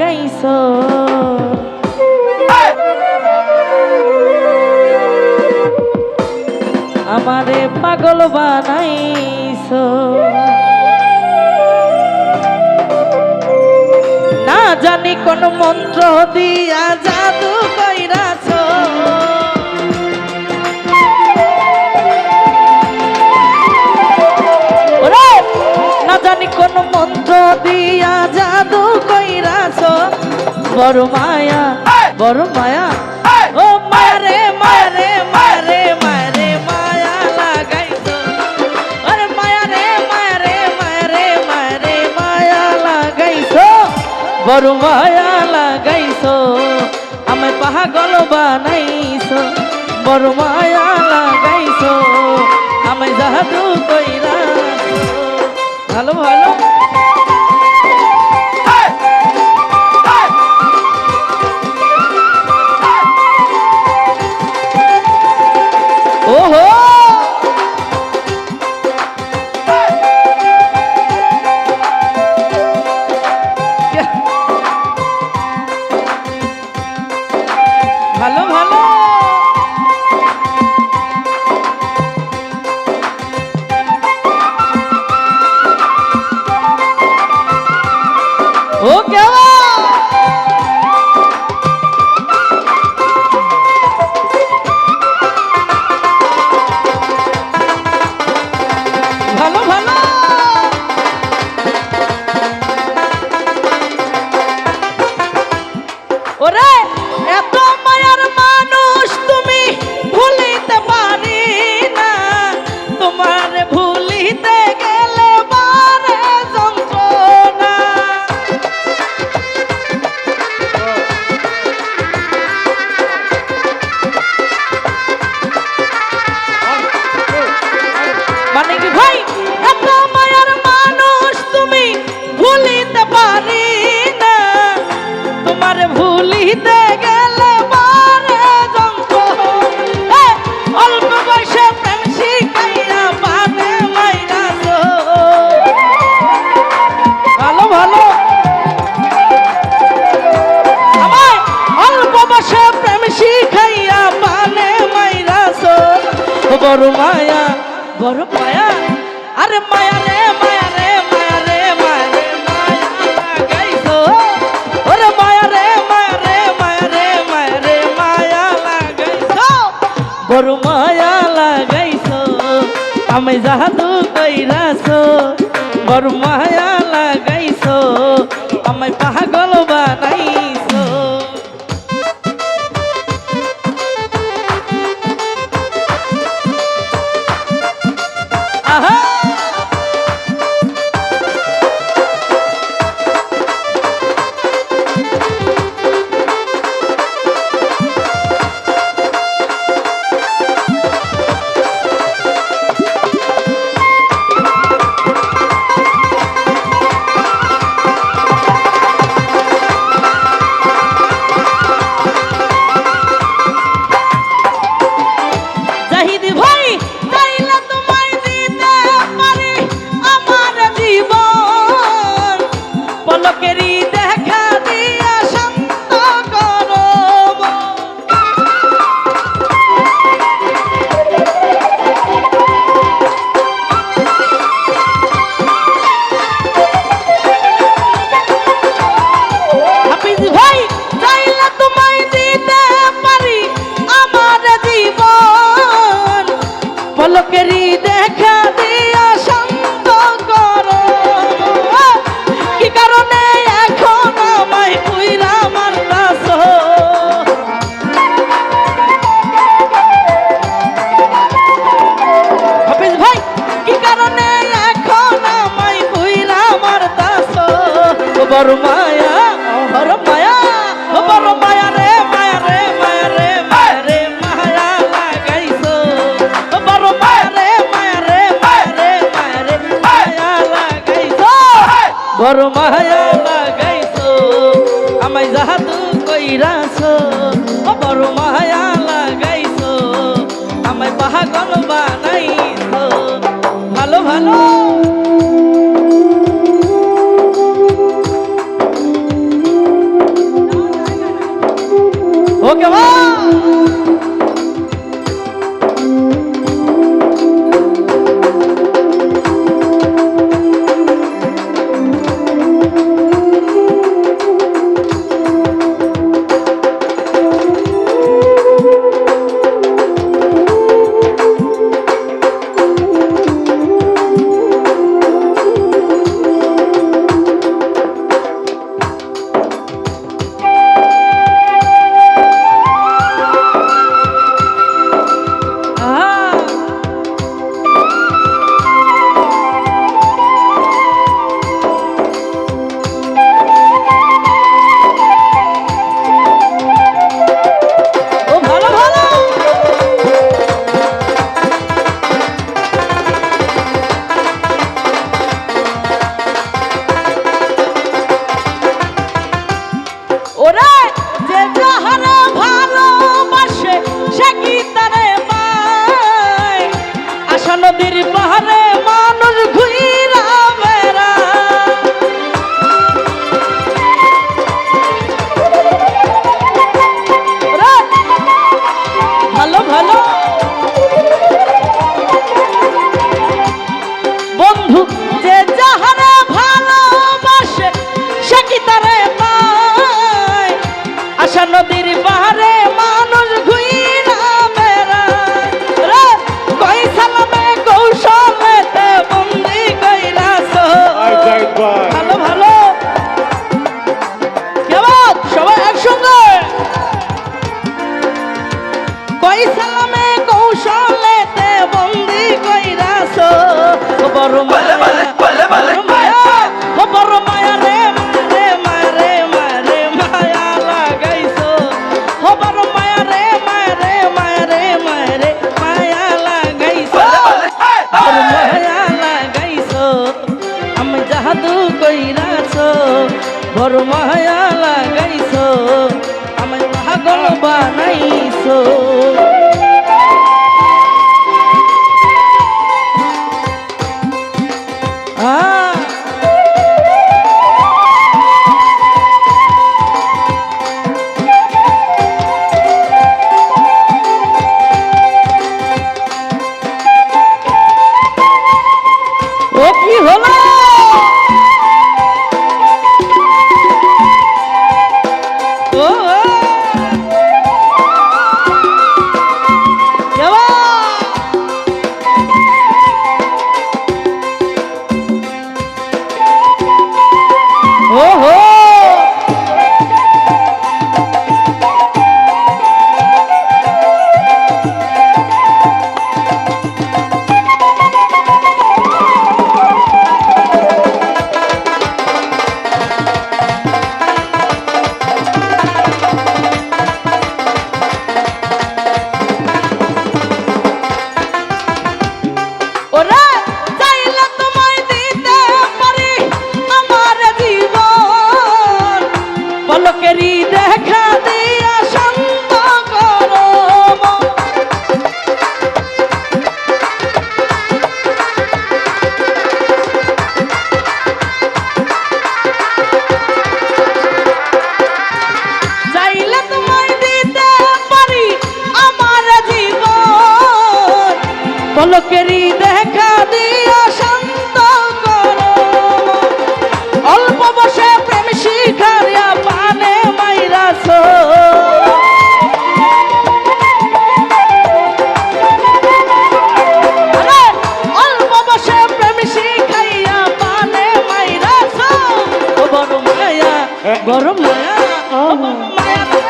লাগাইছো আমারে পাগল বানাইছো না জানি কোন মন্ত্র দিয়া জাদু কইরাছো ওরে না জানি কোন মন্ত্র দিয়া জাদু কইরাছো বড় মায়া ও মায়া রে মায়া রে মায়া রে মায়া রে মায়া লাগাইছো আরে মায়া রে মায়া রে মায়া রে মায়া রে মায়া লাগাইছো বড় মায়া লাগাইছো আমায় পাগল বানাইছো বড় মায়া লাগাইছো আমায় জাদু কইরাছো ভালো ভালো ওহো ভালো ভালো ও কেমন ভালো ভালো ওরে এত মায়ার মানুষ তুমি ভুলিতে পারি না তোমার ভুলিতে গেলে বারে যন্ত্রণা মানে কি ভাই এত মায়ার মানুষ তুমি ভুলিতে পারি না তোমার ভুলিতে গেলে বারে যন্ত্রণা অল্প বয়সে প্রেম শিখাইয়া বানে মাইরাছো ভালো ভালো আমায় অল্প বয়সে প্রেম শিখাইয়া বানে মাইরাছো বড় মায়া আরে মায়া রে মায়া রে মায়া রে মায়া রে মায়া লাগাইছো ওরে মায়া রে মায়া রে মায়া রে মায়া রে মায়া লাগাইছো বড় মায়া লাগাইছো আমি জাদু কইরাছো বড় মায়া লাগাইছো আমায় পাগল বানাইছো আহা পলকেরই দেখা দিয়া শান্ত করো কি কারণে এখন আমায় পুইরা মারতাছো হাফিজ ভাই কি কারণে এখন আমায় পুইরা মারতাছো বড় মায়া বড় মায়া বড় মায়া রে মায়া রে মায়া রে মায়া রে মায়া লাগাইছো বড় মায়া রে মায়া রে মায়া রে মায়া রে মায়া লাগাইছো বড় মায়া লাগাইছো আমায় জাদু কইরাছো বড় মায়া লাগাইছো আমায় পাগল বানাইছো ভালো ভালো ওকে মা নদীর পাহাড়ে মানুষ ঘুইরা বেড়ায় ভালো ভালো বন্ধু যে যাহারে ভালোবাসে সে কি তারে পায় আশা নদীর পাহাড়ে মানুষ ঘুইরা বেড়ায় কই সালামে কৌশলেতে বন্দি কইরাছ ভালো ভালো কেমন সবাই একসঙ্গে কই সালামে কৌশলেতে বন্দি কইরাছ বড় মায়া বড় মায়া রে মায়া রে মায়া লাগাইছো বড় মায়া রে মায়া রে মায়া লাগাইছো মায়া লাগাইছো আমি জাদু কইরাছো বড় মায়া লাগাইছো আমি পাগল বানাইছো ও কি হলো ও ওহো ওরে চাইলে তোমায় দিতে পারি আমার জীবন পলকেরই দেখা দিয়া শান্ত করো চাইলে তোমায় দিতে পারি আমার জীবন পলকেরই দেখা দিয়া শান্ত করো অল্প বসে প্রেম শিখারিয়া পানে মাইরাছ অল্প বসে প্রেম শিখাইয়া পানে মাইরাছ বড় মায়া বড় মায়া